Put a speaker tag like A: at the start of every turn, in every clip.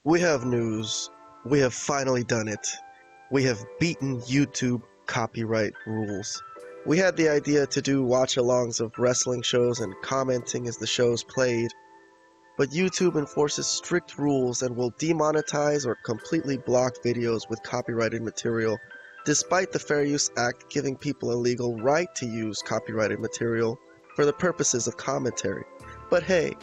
A: We have news. We have finally done it. We have beaten YouTube copyright rules. We had the idea to do watch-alongs of wrestling shows and commenting as the shows played, but YouTube enforces strict rules and will demonetize or completely block videos with copyrighted material, despite the Fair Use Act giving people a legal right to use copyrighted material for the purposes of commentary. But hey,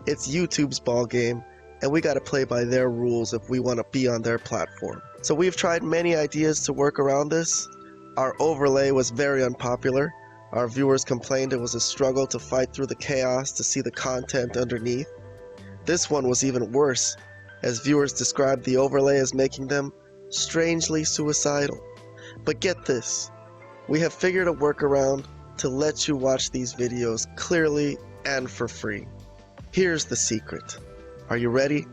A: it's YouTube's ballgame, and we gotta play by their rules if we want to be on their platform. So we've tried many ideas to work around this. Our overlay was very unpopular. Our viewers complained it was a struggle to fight through the chaos to see the content underneath. This one was even worse, as viewers described the overlay as making them strangely suicidal. But get this, we have figured a workaround to let you watch these videos clearly and for free. Here's the secret. Are you ready?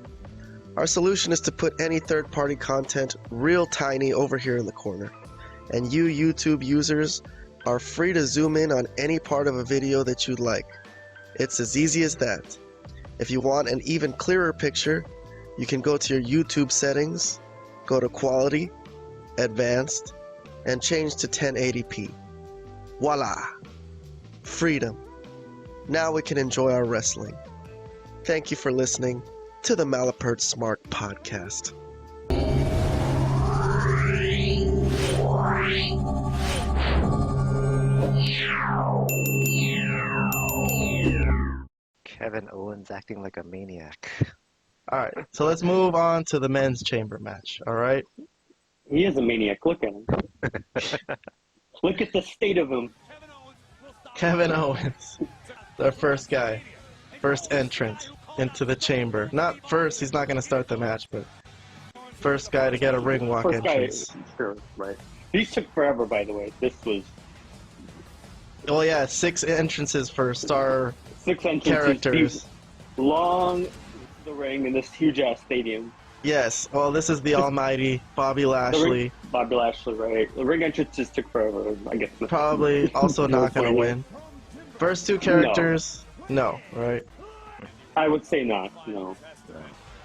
A: Our solution is to put any third-party content real tiny over here in the corner. And you YouTube users are free to zoom in on any part of a video that you'd like. It's as easy as that. If you want an even clearer picture, you can go to your YouTube settings, go to Quality, Advanced, and change to 1080p. Voila! Freedom. Now we can enjoy our wrestling. Thank you for listening to the Malapert Smark Podcast.
B: Kevin Owens acting like a maniac.
A: Alright, so let's move on to the men's chamber match, alright?
C: He is a maniac. Look at him. Look at the state of him.
A: Kevin Owens, the first guy, first entrant into the chamber. Not first, he's not going to start the match, but first guy to get a ring walk
C: First
A: entrance.
C: guy, sure, right. These took forever, by the way. This was...
A: Well, yeah, 6 entrances for star
C: 6 entrances,
A: characters.
C: Long the ring in this huge-ass stadium.
A: Yes, well, this is the almighty Bobby Lashley.
C: Bobby Lashley, right. The ring entrances took forever, I guess.
A: Probably also not going to win. First 2 characters, no, right?
C: I would say not, no.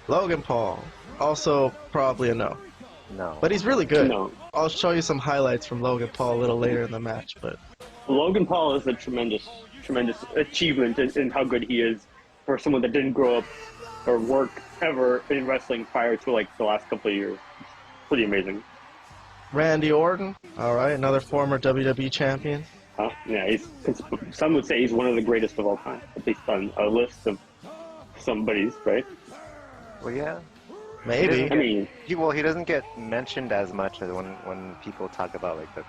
A: Logan Paul, also probably a no.
B: No.
A: But he's really good.
C: No.
A: I'll show you some highlights from Logan Paul a little later in the match, but...
C: Logan Paul is a tremendous achievement in how good he is for someone that didn't grow up or work ever in wrestling prior to like the last couple of years. Pretty amazing.
A: Randy Orton, alright, another former WWE champion.
C: Yeah, some would say he's one of the greatest of all time, at least on a list of somebody's, right?
B: Well, yeah.
A: Maybe.
C: I mean,
B: he doesn't get mentioned as much as when people talk about like the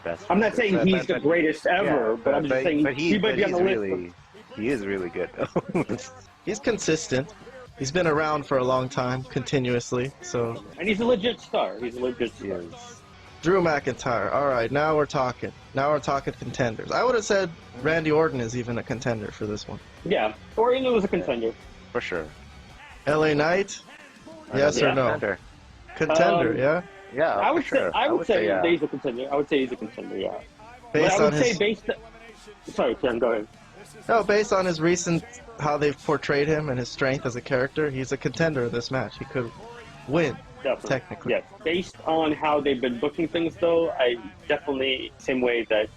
B: best.
C: I'm not saying he's the greatest ever, but I'm just saying he might be on the list.
B: He is really good though.
A: He's consistent. He's been around for a long time, continuously, so...
C: And he's a legit star. He's a legit star.
A: Drew McIntyre. Alright, now we're talking. Now we're talking contenders. I would have said Randy Orton is even a contender for this one.
C: Yeah, Orton was a contender.
B: For sure.
A: LA Knight? Yes or no? Contender, yeah?
B: Yeah,
C: I would say
B: yeah.
C: he's a contender. I would say he's a contender, yeah.
A: Based
C: but I
A: on
C: would
A: his...
C: say Sorry, Ken, go ahead.
A: No, based on his recent... how they've portrayed him and his strength as a character, he's a contender in this match. He could win,
C: Definitely.
A: technically.
C: Yes. Based on how they've been booking things, though, I definitely, same way that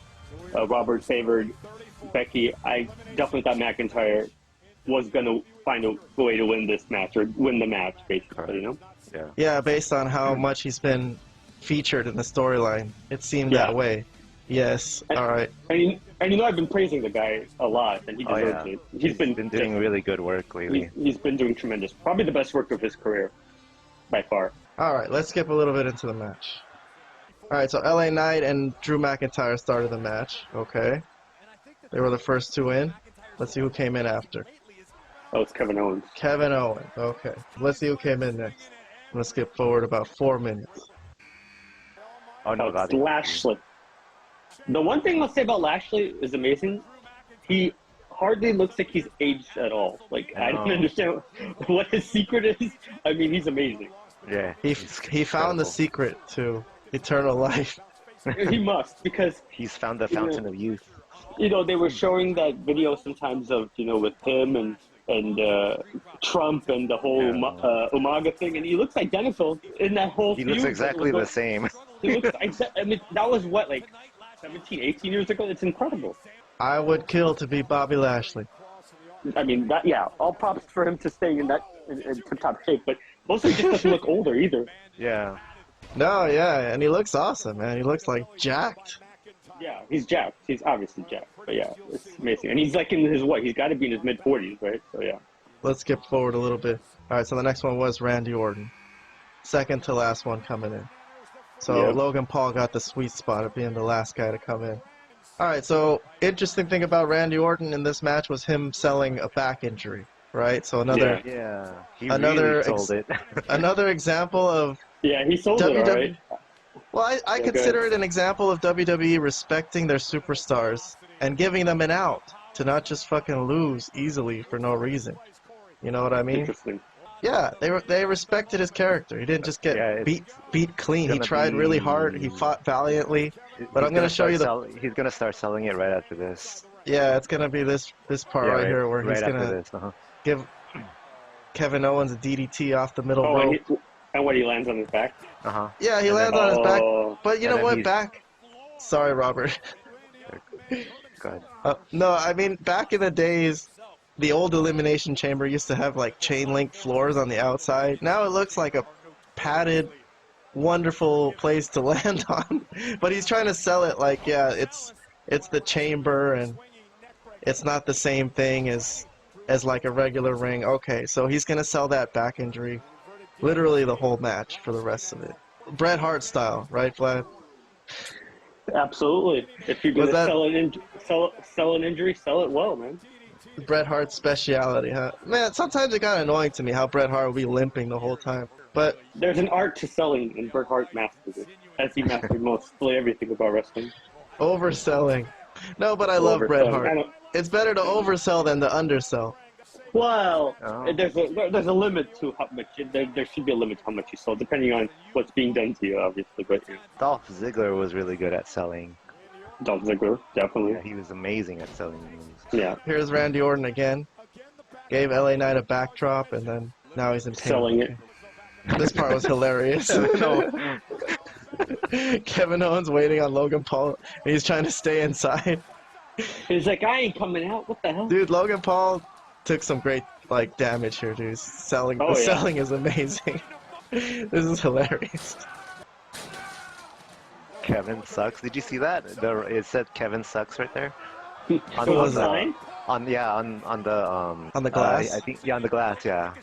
C: Robert favored Becky, I definitely thought McIntyre was going to find a way to win this match, or win the match, basically, you know?
B: Yeah.
A: Yeah, based on how much he's been featured in the storyline, it seemed that way. Yes, alright.
C: And you know I've been praising the guy a lot, and he deserves it. He's been
B: doing really good work lately.
C: He's been doing tremendous. Probably the best work of his career, by far.
A: Alright, let's skip a little bit into the match. Alright, so LA Knight and Drew McIntyre started the match. Okay. They were the first 2 in. Let's see who came in after.
C: Oh, it's Kevin Owens.
A: Kevin Owens, okay. Let's see who came in next. I'm going to skip forward about 4 minutes.
B: Oh, no,
C: it's Lashley. The one thing I'll say about Lashley is amazing. He hardly looks like he's aged at all. Like, I don't understand what his secret is. I mean, he's amazing.
B: Yeah.
A: He found the secret to eternal life.
C: He must, because...
B: He's found the fountain of youth.
C: You know, they were showing that video sometimes of, you know, with him and Trump and the whole Umaga thing, and he looks identical in that whole
B: He
C: feud.
B: looks exactly the same.
C: He looks I mean, that was what, like 17, 18 years ago? It's incredible.
A: I would kill to be Bobby Lashley.
C: I mean, all props for him to stay in tip-top shape, but mostly just doesn't look older either.
B: Yeah.
A: No, yeah, and he looks awesome, man. He looks like jacked.
C: Yeah, he's jacked. He's obviously jacked. But yeah, it's amazing. And he's like in his what? He's got to be in his mid-40s, right? So yeah.
A: Let's skip forward a little bit. All right, so the next one was Randy Orton. Second to last one coming in. So
C: Yep.
A: Logan Paul got the sweet spot of being the last guy to come in. All right, so interesting thing about Randy Orton in this match was him selling a back injury, right? So another
B: He
A: Another
B: really sold it.
A: another example of
C: Yeah, he sold it, all right.
A: Well, I
C: Yeah,
A: consider
C: good.
A: it an example of WWE respecting their superstars and giving them an out to not just fucking lose easily for no reason. You know what I mean?
C: Interesting.
A: Yeah, they respected his character. He didn't just get beat clean. He tried really hard. He fought valiantly. But I'm gonna show you
B: He's gonna start selling it right after this.
A: Yeah, it's gonna be this part right here where he's
B: after
A: gonna
B: this,
A: give Kevin Owens a DDT off the middle
C: Oh,
A: rope.
C: and what, he lands on his back?
A: Yeah, he
B: And
A: lands
B: then-
A: on his back.
C: Oh,
A: But you
B: and
A: know
B: then
A: what? Back. Sorry, Robert.
B: Go ahead.
A: No, I mean, back in the days, the old Elimination Chamber used to have, like, chain link floors on the outside. Now it looks like a padded, wonderful place to land on. But he's trying to sell it like, yeah, it's the chamber, and it's not the same thing as like a regular ring. Okay, so he's going to sell that back injury literally the whole match for the rest of it. Bret Hart style, right, Vlad?
C: absolutely. If you're
A: Was
C: gonna
A: that-
C: sell an injury, sell it well, man.
A: Bret Hart's speciality, huh? Man, sometimes it got annoying to me how Bret Hart would be limping the whole time. But
C: There's an art to selling, and Bret Hart mastered it, as he mastered mostly everything about wrestling.
A: overselling. No, but I love Bret Hart. It's better to oversell than to undersell.
C: Well,
B: Oh.
C: there's a limit to how much. There should be a limit to how much you sold, depending on what's being done to you, obviously. But yeah,
B: Dolph Ziggler was really good at selling.
C: Dolph Ziggler, definitely.
B: Yeah, he was amazing at selling moves.
C: Yeah,
A: Here's Randy Orton again. Gave LA Knight a backdrop, and then now he's in pain.
C: selling it.
A: This part was hilarious. Kevin Owens waiting on Logan Paul, and he's trying to stay inside.
C: He's like, I ain't coming out. What the hell?
A: Dude, Logan Paul took some great damage here, dude. Selling,
C: Oh,
A: the
C: yeah.
A: selling is amazing. This is hilarious.
B: Kevin sucks. Did you see that? It said Kevin sucks right there.
A: What was that?
C: Sign?
B: On the
A: On the glass?
B: I think on the glass. Yeah.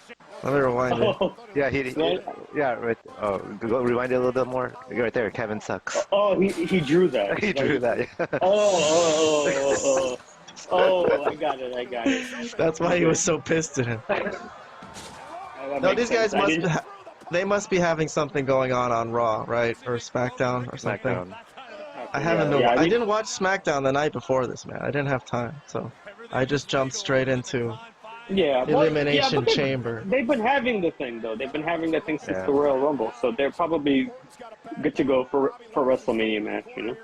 A: Let me rewind it.
C: Oh,
B: Yeah.
C: Right.
B: Yeah. Right. Oh, go rewind it a little bit more. Right there. Kevin sucks.
C: oh, he drew that.
B: He drew that. Yeah.
C: Oh, I got it.
A: That's why he was so pissed at him.
C: That
A: No,
C: makes
A: these guys
C: sense. I
A: must
C: didn't-
A: they must be having something going on Raw, right? Or SmackDown or something.
B: SmackDown.
A: I haven't
C: Yeah,
A: I didn't watch SmackDown the night before this, man. I didn't have time. So I just jumped straight into
C: Yeah,
A: Elimination
C: but
A: Chamber.
C: They've been having the thing though. They've been having that thing since
B: Yeah.
C: the Royal Rumble, so they're probably good to go for WrestleMania match. You know.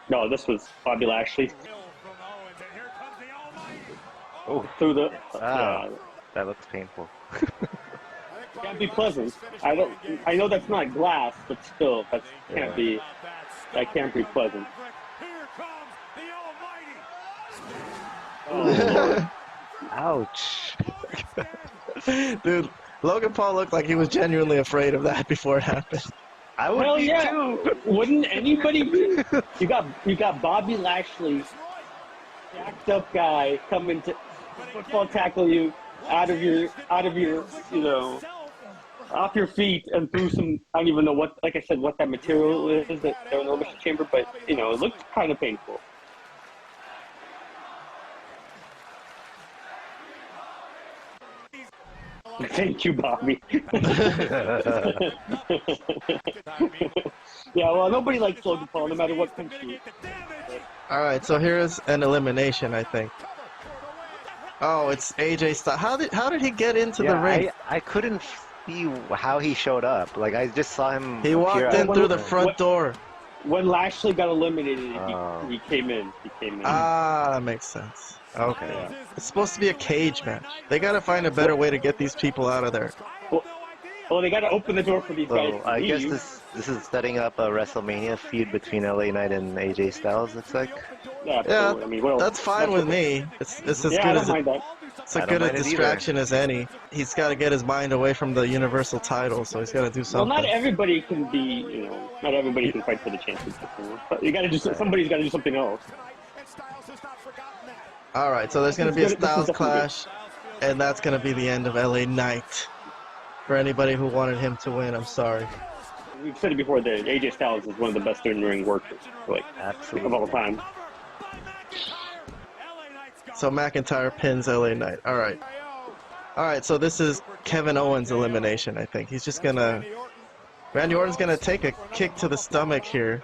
C: No, this was Bobby Lashley
B: Oh,
C: through the.
B: Wow. That looks painful.
C: Can't be pleasant. I know that's not glass, but still, that can't be. That can't be pleasant.
B: Ouch.
A: Dude, Logan Paul looked like he was genuinely afraid of that before it happened.
B: I would
C: Hell
B: be
C: yeah!
B: too.
C: Wouldn't anybody be? You got Bobby Lashley, jacked up guy, coming to football tackle you out of your off your feet and through some. I don't even know what, like I said, what that material is that they're in the Elimination Chamber, but it looked kind of painful. Thank you, Bobby. Yeah, well, nobody likes Logan Paul, no matter what country.
A: All right, so here's an elimination, I think. Oh, it's AJ Styles. How did he get into the ring?
B: I couldn't see how he showed up. Like, I just saw him.
A: He walked
B: appear
A: in
B: out
A: through
B: of
A: the
B: nowhere.
A: front door.
C: When Lashley got eliminated,
B: Oh.
C: he came in.
A: Ah, that makes sense. Okay.
C: Yeah.
A: It's supposed to be a cage match. They gotta find a better way to get these people out of there.
C: Well, they got to open the door for these guys
B: So
C: to
B: I guess
C: leave.
B: this is setting up a WrestleMania feud between LA Knight and AJ Styles. Looks like.
C: Yeah,
A: Yeah,
C: absolutely. I mean, well,
A: that's fine with me. It's as
C: Yeah, I
A: good
C: don't
A: as
C: mind that.
A: it's
B: I
A: a
B: don't
A: good a
B: mind it either.
A: distraction as any. He's got to get his mind away from the Universal title, so he's got to do
C: Well,
A: something.
C: not everybody can be, not everybody can fight for the championship. But you got to do. Somebody's got to do something else.
A: All right, so there's going to be a
C: This is
A: Styles
C: definitely
A: clash, and that's going to be the end of LA Knight. For anybody who wanted him to win, I'm sorry.
C: We've said it before that AJ Styles is one of the best in-ring workers,
B: Absolutely.
C: of all time.
A: So McIntyre pins LA Knight. All right, so this is Kevin Owens' elimination, I think. He's just going to... Randy Orton's going to take a kick to the stomach here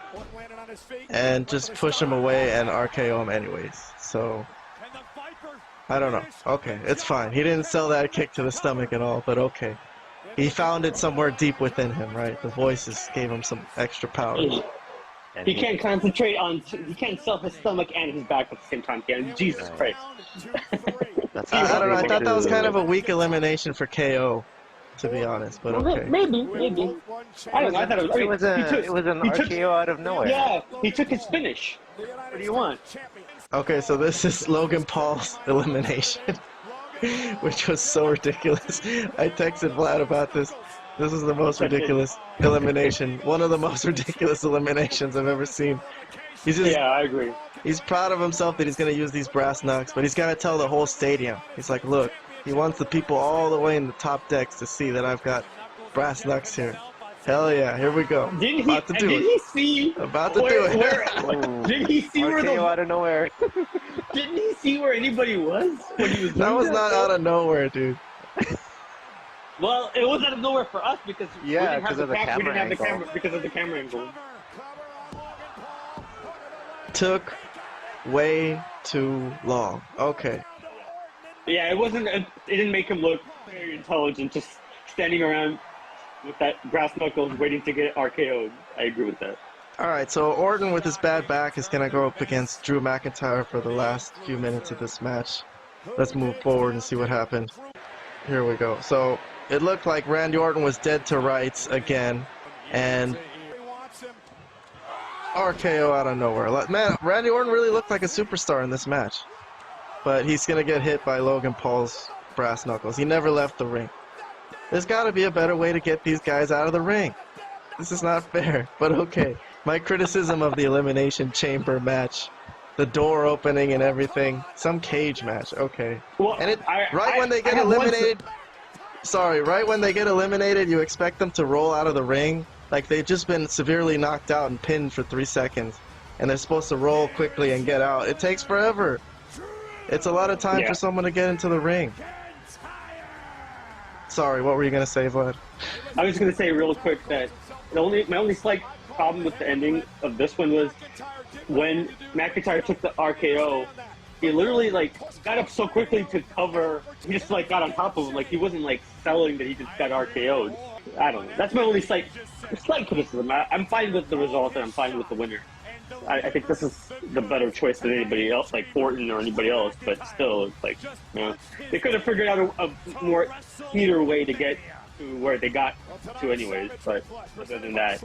A: and just push him away and RKO him anyways. So, I don't know. Okay, it's fine. He didn't sell that kick to the stomach at all, but okay. He found it somewhere deep within him, right? The voices gave him some extra power.
B: And
C: He can't concentrate on. He can't sell his stomach and his back at the same time. Can Jesus Christ?
B: That's
A: I don't know. I thought that was kind of a weak elimination for KO, to be honest, but
C: Well,
A: okay.
C: maybe. I don't know. I thought it was.
B: It was an RKO out of nowhere.
C: Yeah, he took his finish. What do you want?
A: Okay, so this is Logan Paul's elimination, which was so ridiculous. I texted Vlad about this. This is the most ridiculous elimination. One of the most ridiculous eliminations I've ever seen.
C: Yeah, I agree.
A: He's proud of himself that he's going to use these brass knucks, but he's got to tell the whole stadium. He's like, look, he wants the people all the way in the top decks to see that I've got brass knucks here. Hell yeah, here we go.
C: Did
A: About to do
C: he
A: it.
C: see?
A: About to do it.
C: Did he see where
B: RKO out of nowhere.
C: Didn't he see where anybody was when he was?
A: That
C: doing
A: was not
C: stuff?
A: out of nowhere, dude.
C: Well, it was out of nowhere for us because we
B: Yeah,
C: didn't have
B: 'cause of the
C: we didn't
B: camera
C: have the
B: angle.
C: camera because of the camera angle.
A: Took way too long. Okay.
C: Yeah, it wasn't. It didn't make him look very intelligent, just standing around with that brass knuckles, waiting to get RKO'd. I agree with that.
A: All right, so Orton with his bad back is going to go up against Drew McIntyre for the last few minutes of this match. Let's move forward and see what happened. Here we go. So it looked like Randy Orton was dead to rights again, and RKO out of nowhere. Man, Randy Orton really looked like a superstar in this match, but he's going to get hit by Logan Paul's brass knuckles. He never left the ring. There's got to be a better way to get these guys out of the ring. This is not fair, but okay. My criticism of the Elimination Chamber match, the door opening and everything, some cage match, okay.
C: Well,
A: And
C: I-
A: when they
C: I
A: get
C: have one-
A: eliminated, right when they get eliminated, you expect them to roll out of the ring. Like they've just been severely knocked out and pinned for 3 seconds, and they're supposed to roll quickly and get out. It takes forever. It's a lot of time
C: Yeah.
A: for someone to get into the ring. Sorry, what were you gonna say, Vlad?
C: I was going to say real quick that my only slight problem with the ending of this one was when McIntyre took the RKO, he literally got up so quickly to cover. He just got on top of him, he wasn't selling that he just got RKO'd. I don't know. That's my only slight criticism. I'm fine with the result and I'm fine with the winner. I think this is the better choice than anybody else, like Orton or anybody else. But still, it's they could have figured out a more neater way to get to where they got to, anyways. But other than that,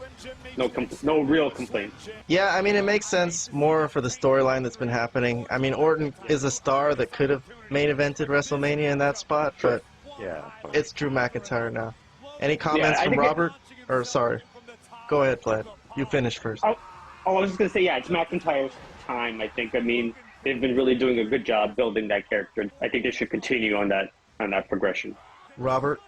C: no real complaints.
A: Yeah, I mean, it makes sense more for the storyline that's been happening. I mean, Orton is a star that could have main evented WrestleMania in that spot, but
B: Yeah.
A: it's Drew McIntyre now. Any comments
C: I
A: from
C: think
A: Robert? Or, sorry. Go ahead, Vlad. You finish first.
C: Oh, I was just going to say, it's McIntyre's time, I think. I mean, they've been really doing a good job building that character. I think they should continue on that progression.
A: Robert,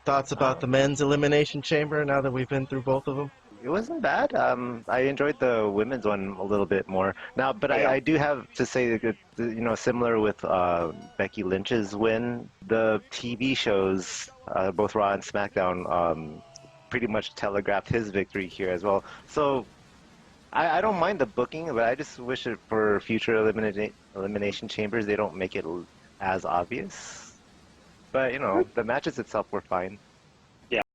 A: thoughts about the men's elimination chamber now that we've been through both of them?
B: It wasn't bad. I enjoyed the women's one a little bit more. Now, but
C: Yeah.
B: I do have to say that, similar with Becky Lynch's win, the TV shows, both Raw and SmackDown, pretty much telegraphed his victory here as well. So I don't mind the booking, but I just wish that for future elimination chambers, they don't make it as obvious. But, the matches itself were fine.